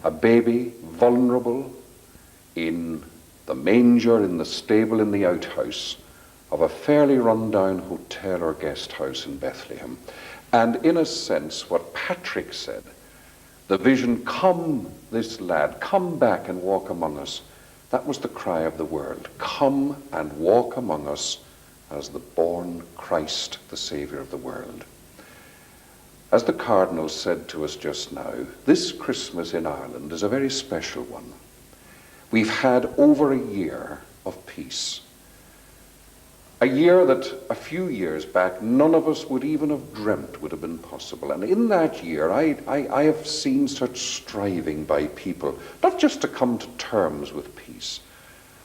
A baby, vulnerable, in the manger, in the stable, in the outhouse of a fairly run-down hotel or guest house in Bethlehem. And in a sense, what Patrick said, the vision, come, this lad, come back and walk among us, that was the cry of the world. Come and walk among us as the born Christ, the Saviour of the world. As the Cardinal said to us just now, this Christmas in Ireland is a very special one. We've had over a year of peace. A year that a few years back none of us would even have dreamt would have been possible. And in that year I have seen such striving by people, not just to come to terms with peace,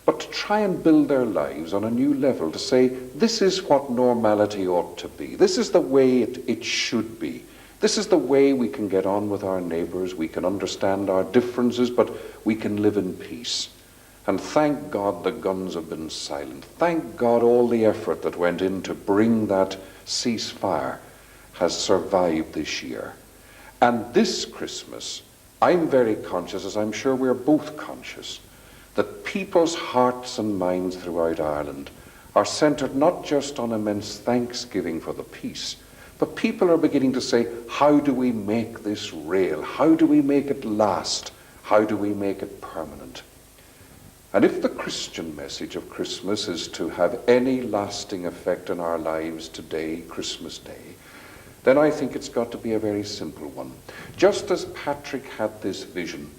but to try and build their lives on a new level, to say, this is what normality ought to be. This is the way it should be. This is the way we can get on with our neighbours. We can understand our differences, but we can live in peace. And thank God the guns have been silent. Thank God all the effort that went in to bring that ceasefire has survived this year. And this Christmas, I'm very conscious, as I'm sure we're both conscious, that people's hearts and minds throughout Ireland are centred not just on immense thanksgiving for the peace, but people are beginning to say, how do we make this real? How do we make it last? How do we make it permanent? And if the Christian message of Christmas is to have any lasting effect in our lives today, Christmas Day, then I think it's got to be a very simple one. Just as Patrick had this vision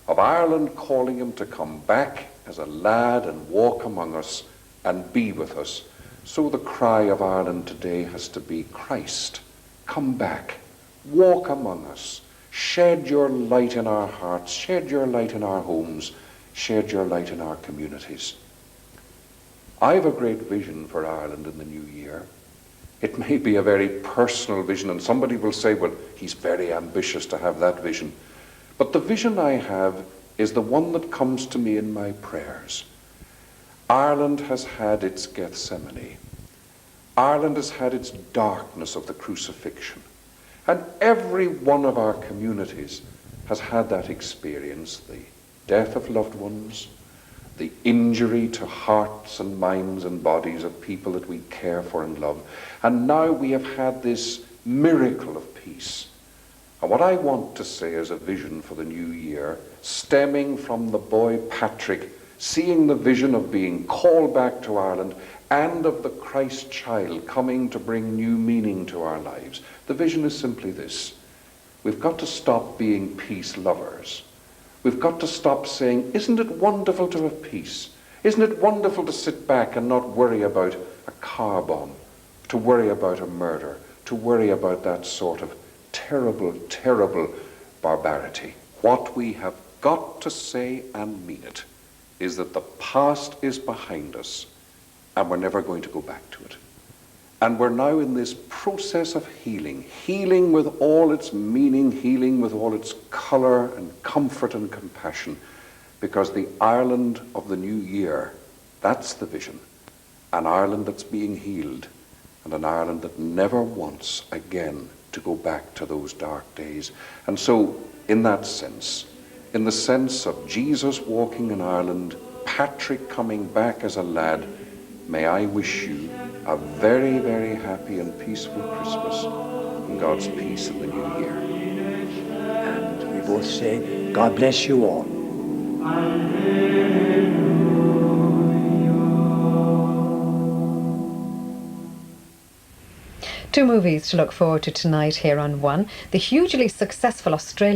of Ireland calling him to come back as a lad and walk among us and be with us, so the cry of Ireland today has to be, Christ, come back, walk among us, shed your light in our hearts, shed your light in our homes, shed your light in our communities. I have a great vision for Ireland in the new year. It may be a very personal vision, and somebody will say, well, he's very ambitious to have that vision. But the vision I have is the one that comes to me in my prayers. Ireland has had its Gethsemane. Ireland has had its darkness of the crucifixion. And every one of our communities has had that experience, the death of loved ones, the injury to hearts and minds and bodies of people that we care for and love. And now we have had this miracle of peace. And what I want to say as a vision for the new year, stemming from the boy Patrick, seeing the vision of being called back to Ireland and of the Christ child coming to bring new meaning to our lives. The vision is simply this. We've got to stop being peace lovers. We've got to stop saying, isn't it wonderful to have peace? Isn't it wonderful to sit back and not worry about a car bomb, to worry about a murder, to worry about that sort of terrible, terrible barbarity? What we have got to say and mean it is that the past is behind us and we're never going to go back to it. And we're now in this process of healing, healing with all its meaning, healing with all its colour and comfort and compassion, because the Ireland of the new year, that's the vision. An Ireland that's being healed, and an Ireland that never wants again to go back to those dark days. And so, in that sense, in the sense of Jesus walking in Ireland, Patrick coming back as a lad, may I wish you a very, very happy and peaceful Christmas and God's peace in the new year. And we both say, God bless you all. Two movies to look forward to tonight here on One. The hugely successful Australian